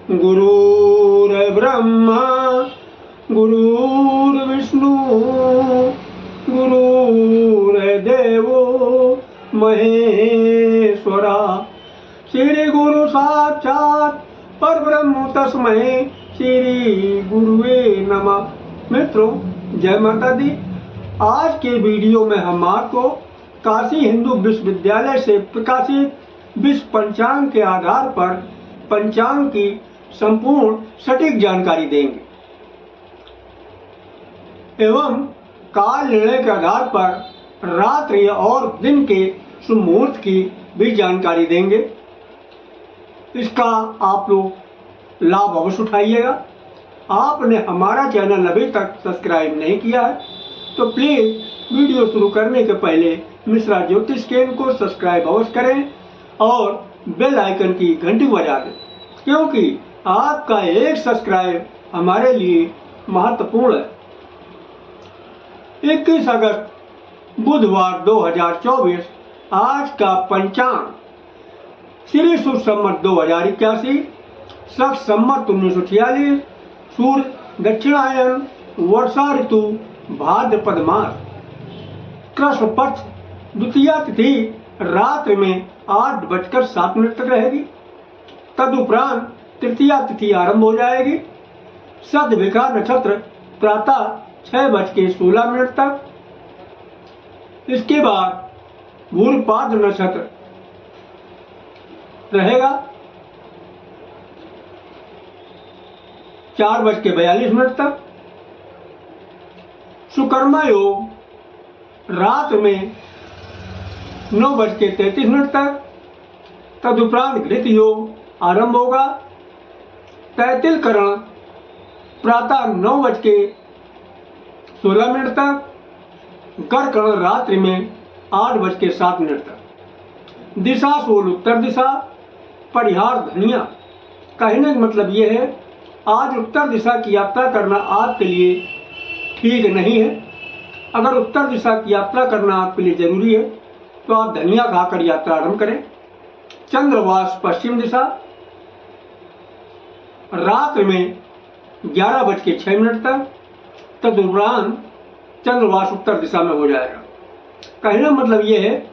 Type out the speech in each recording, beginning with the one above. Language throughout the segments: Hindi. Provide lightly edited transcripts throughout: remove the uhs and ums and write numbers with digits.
गुरुर्ब्रह्मा गुरुर्विष्णु गुरुर्देवो महेश्वरा। श्री गुरु साक्षात परब्रह्म तस्मै श्री गुरुवे नमः। मित्रों, जय माता दी। आज के वीडियो में हम आपको काशी हिंदू विश्वविद्यालय से प्रकाशित विश्व पंचांग के आधार पर पंचांग की संपूर्ण सटीक जानकारी देंगे एवं काल निर्णय के आधार पर रात्रि और दिन के शुभ मुहूर्त की भी जानकारी देंगे। इसका आप लोग लाभ अवश्य उठाइएगा। आपने हमारा चैनल अभी तक सब्सक्राइब नहीं किया है तो प्लीज वीडियो शुरू करने के पहले मिश्रा ज्योतिष केंद्र को सब्सक्राइब अवश्य करें और बेल आइकन की घंटी बजा दें, क्योंकि आपका एक सब्सक्राइब हमारे लिए महत्वपूर्ण है। 21 अगस्त बुधवार 2024 आज का पंचांग श्री शुभ संवत 2081 शक संवत 1946 सूर्य दक्षिणायन वर्षा ऋतु भाद्रपद मास कृष्ण पक्ष द्वितीया तिथि रात्रि में 8:07 तक रहेगी। तदुपरांत तृतीया तिथि आरंभ हो जाएगी। सदभिखा नक्षत्र प्रातः 6:16 तक। इसके बाद भूर्पाद नक्षत्र रहेगा 4:42 तक। सुकर्मा योग रात में 9:33 तक। तदुपरांत घृत योग आरंभ होगा। तैतिल करण प्रातः 9:16 तक। कर करण रात्रि में 8:07 तक। दिशा सोल उत्तर दिशा। परिहार धनिया। कहने का मतलब यह है आज उत्तर दिशा की यात्रा करना आपके लिए ठीक नहीं है। अगर उत्तर दिशा की यात्रा करना आपके लिए जरूरी है तो आप धनिया खाकर यात्रा आरंभ करें। चंद्रवास पश्चिम दिशा रात्रि में 11:06 तक। तदुपरांत चंद्रवास उत्तर दिशा में हो जाएगा। कहने का मतलब यह है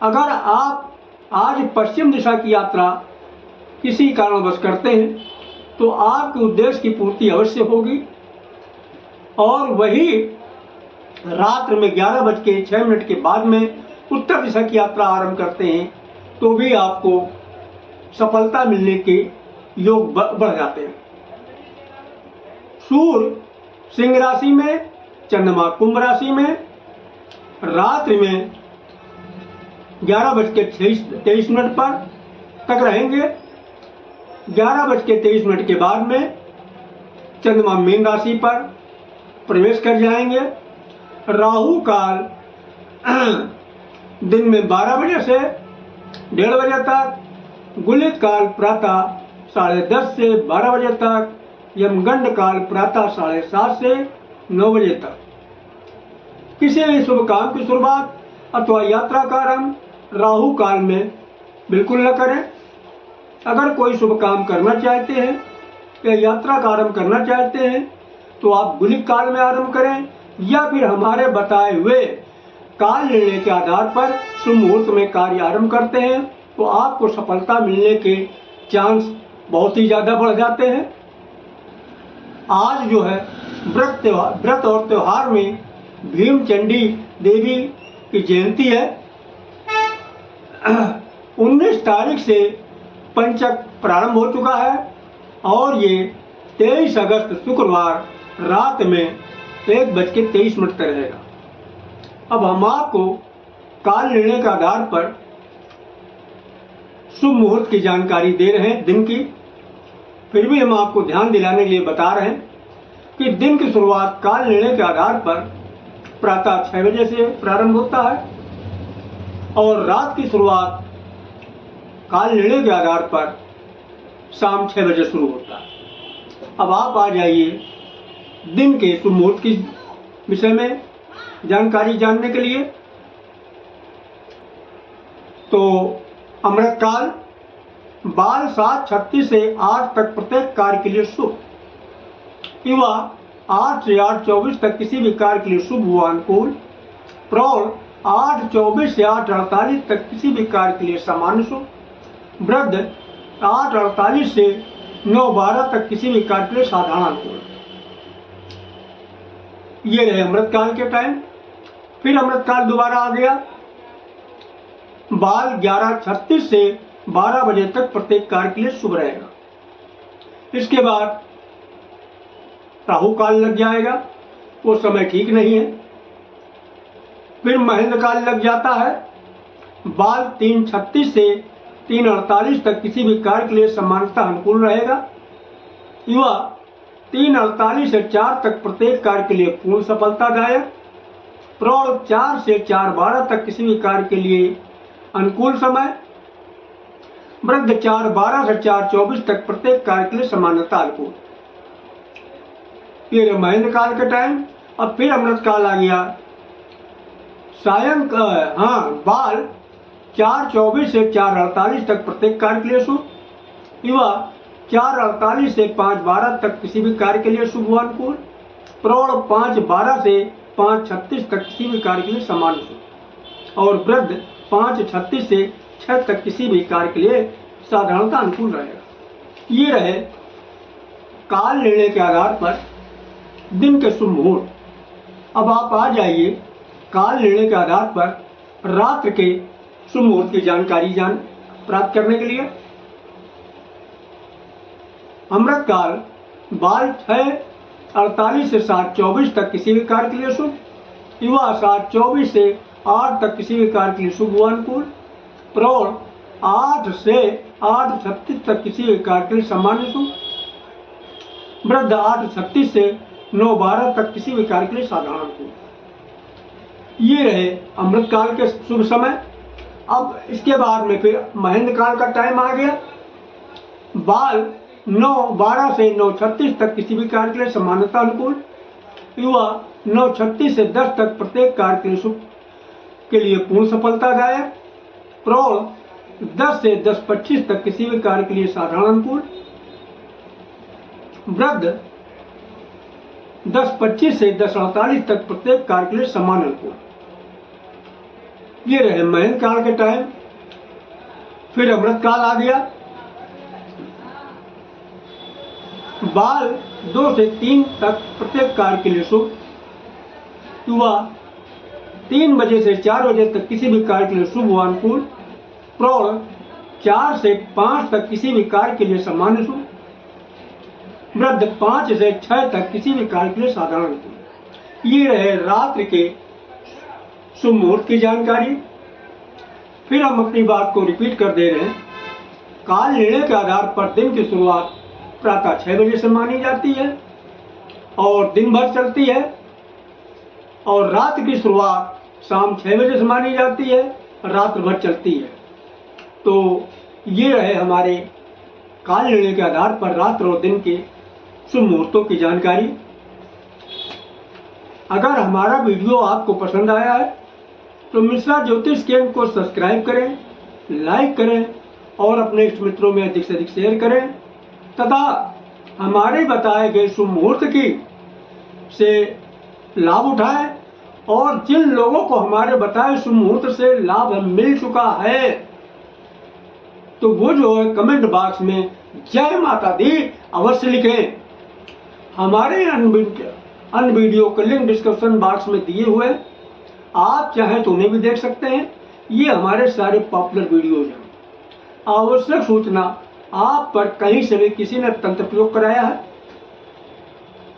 अगर आप आज पश्चिम दिशा की यात्रा किसी कारणवश करते हैं तो आपके उद्देश्य की पूर्ति अवश्य होगी। और वही रात्रि में 11:06 के बाद में उत्तर दिशा की यात्रा आरंभ करते हैं तो भी आपको सफलता मिलने के योग बढ़ जाते हैं। सूर्य सिंह राशि में, चंद्रमा कुंभ राशि में रात्रि में 11:23 पर तक रहेंगे। 11:23 के बाद में चंद्रमा मीन राशि पर प्रवेश कर जाएंगे। राहु काल दिन में 12 बजे से 1:30 बजे तक। गुलिक काल प्रातः 10:30 से 12 बजे तक। यमगंड काल प्रातः 7:30 से 9 बजे तक। किसी भी शुभ काम की शुरुआत अथवा यात्रा का आरंभ राहु काल में बिल्कुल न करें। अगर कोई शुभ काम करना चाहते हैं या यात्रा का आरंभ करना चाहते हैं तो आप गुलिक काल में आरंभ करें या फिर हमारे बताए हुए काल निर्णय के आधार पर शुभ मुहूर्त में कार्य आरंभ करते हैं तो आपको सफलता मिलने के चांस बहुत ही ज़्यादा बढ़ जाते हैं। आज जो है व्रत और त्योहार में भीम चंडी देवी की जयंती है। 19 तारीख से पंचक प्रारंभ हो चुका है और ये 23 अगस्त शुक्रवार रात में 1:23 तक रहेगा। अब हम आपको काल निर्णय के आधार पर शुभ मुहूर्त की जानकारी दे रहे हैं दिन की। फिर भी हम आपको ध्यान दिलाने के लिए बता रहे हैं कि दिन की शुरुआत काल निर्णय के आधार पर प्रातः 6 बजे से प्रारंभ होता है और रात की शुरुआत काल निर्णय के आधार पर शाम 6 बजे शुरू होता है। अब आप आ जाइए दिन के शुभ मुहूर्त की विषय में जानकारी जानने के लिए। तो अमृत काल बाल 7:36 से 8 तक प्रत्येक कार्य के लिए शुभ। युवा 8 से 8:24 तक किसी भी कार्य के लिए शुभ हुआ अनुकूल। प्रौढ़ 8:24 से 8:48 तक किसी भी कार्य के लिए सामान्य शुभ। वृद्ध 8:48 से 9:12 तक किसी भी कार्य के लिए साधारण अनुकूल। ये रहे अमृतकाल के टाइम। फिर अमृतकाल दोबारा आ गया। बाल 11:36 से 12 बजे तक प्रत्येक कार्य के लिए शुभ रहेगा। इसके बाद राहु काल लग जाएगा, वो समय ठीक नहीं है। फिर महेंद्र काल लग जाता है। बाल 3:36 से 3:48 तक किसी भी कार्य के लिए समानता अनुकूल रहेगा। युवा 3:48 से 4 तक प्रत्येक कार्य के लिए पूर्ण सफलतादायक। प्रौढ़ 4 से 4:12 तक किसी भी कार्य के लिए अनुकूल समय। वृद्ध 4:12 से 4:24 तक प्रत्येक कार्य के लिए समानता अनुकूल। ये महेंद्र काल का टाइम। अब फिर अमृत काल आ गया। बाल 4:24 से 4:48 तक प्रत्येक कार्य के लिए शुभ। युवा 4:48 से 5:12 तक किसी भी कार्य के लिए शुभ हुआ अनुकूल। प्रौढ़ 5:12 से 5:36 तक किसी भी कार्य के लिए समान शुभ। और वृद्ध 5:36 से 6 तक किसी भी कार्य के लिए साधारणता अनुकूल रहेगा। ये रहे काल निर्णय के आधार पर दिन के शुभ मुहूर्त। अब आप आ जाइए काल निर्णय के आधार पर रात्र के शुभ मुहूर्त की जानकारी प्राप्त करने के लिए। अमृत काल बाल 6:48 से 7:24 तक किसी भी कार्य के लिए शुभ। युवा 7:24 से 8 तक किसी भी कार्य के लिए शुभ हुआ अनुकूल। प्रौढ़ 8 से 8:36 तक किसी भी कार्य के लिए सामान्य शुभ। वृद्ध 8:36 से 9:12 तक किसी भी कार्य के लिए साधारण अनुकूल। ये रहे अमृत काल के शुभ समय। अब इसके बाद में फिर महेंद्र काल का टाइम आ गया। बाल 9:12 से 9:36 तक किसी भी कार्य के लिए समानता अनुकूल। युवा 9:36 से 10 तक प्रत्येक कार्य के लिए शुभ के लिए पूर्ण सफलतादायक। प्रौढ़ 10 से 10:25 तक किसी भी कार्य के लिए साधारण अनुकूल। वृद्ध 10:25 से 10:48 तक प्रत्येक कार्य के लिए समान अनुकूल। ये रहे महेंद्र काल के टाइम। फिर अमृत काल आ गया। बाल 2 से 3 तक प्रत्येक कार्य के लिए शुभ। युवा 3 बजे से 4 बजे तक किसी भी कार्य के लिए शुभ हुआ अनुकूल। प्रौढ़ 4 से 5 तक किसी भी कार्य के लिए सामान्य शुभ। वृद्ध 5 से 6 तक किसी भी कार्य के लिए साधारण अनुकूल। ये रहे रात्रि के शुभ मुहूर्त की जानकारी। फिर हम अपनी बात को रिपीट कर दे रहे हैं। काल निर्णय के आधार पर दिन की शुरुआत प्रातः 6 बजे से मानी जाती है और दिन भर चलती है, और रात की शुरुआत शाम 6 बजे से मानी जाती है, रात भर चलती है। तो ये रहे हमारे काल निर्णय के आधार पर रात्र और दिन के शुभ मुहूर्तों की जानकारी। अगर हमारा वीडियो आपको पसंद आया है तो मिश्रा ज्योतिष केंद्र को सब्सक्राइब करें, लाइक करें और अपने इष्ट मित्रों में अधिक से अधिक शेयर करें तथा हमारे बताए गए शुभ मुहूर्त की से लाभ उठाएं। और जिन लोगों को हमारे बताए शुभ मुहूर्त से लाभ मिल चुका है तो वो जो है कमेंट बॉक्स में जय माता दी अवश्य लिखें। हमारे अन्य वीडियो के लिंक डिस्क्रिप्शन बॉक्स में दिए हुए, आप चाहें तो उन्हें भी देख सकते हैं। ये हमारे सारे पॉपुलर वीडियोज हैं। आवश्यक सूचना आप पर कहीं से भी किसी ने तंत्र प्रयोग कराया है,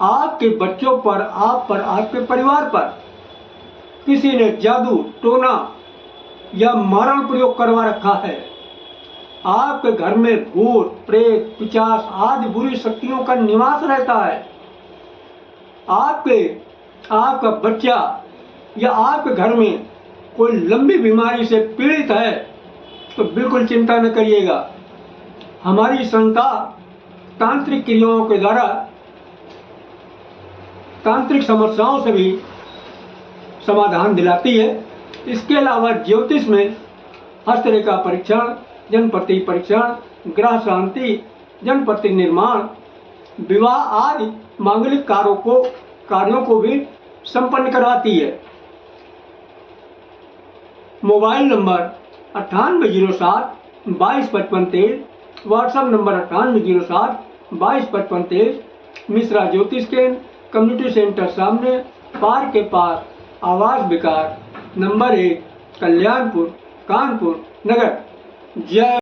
आपके बच्चों पर, आप पर, आपके परिवार पर किसी ने जादू, टोना या मारण प्रयोग करवा रखा है, आपके घर में भूत, प्रेत, पिशाच आदि बुरी शक्तियों का निवास रहता है, आपका बच्चा या आपके घर में कोई लंबी बीमारी से पीड़ित है तो बिल्कुल चिंता न करिएगा। हमारी संस्था तांत्रिक क्रियाओं के द्वारा तांत्रिक समस्याओं से भी समाधान दिलाती है। इसके अलावा ज्योतिष में हस्तरेखा परीक्षण, जनपति परीक्षण, ग्रह शांति, जनपति निर्माण, विवाह आदि मांगलिक कार्यों को भी संपन्न करवाती है। Mobile number 9807-225523, WhatsApp number 9807-225523, Mishra ज्योतिष केंद्र, कम्युनिटी सेंटर सामने, पार के पार, आवास विकार, नंबर 1, कल्याणपुर, कानपुर नगर। जय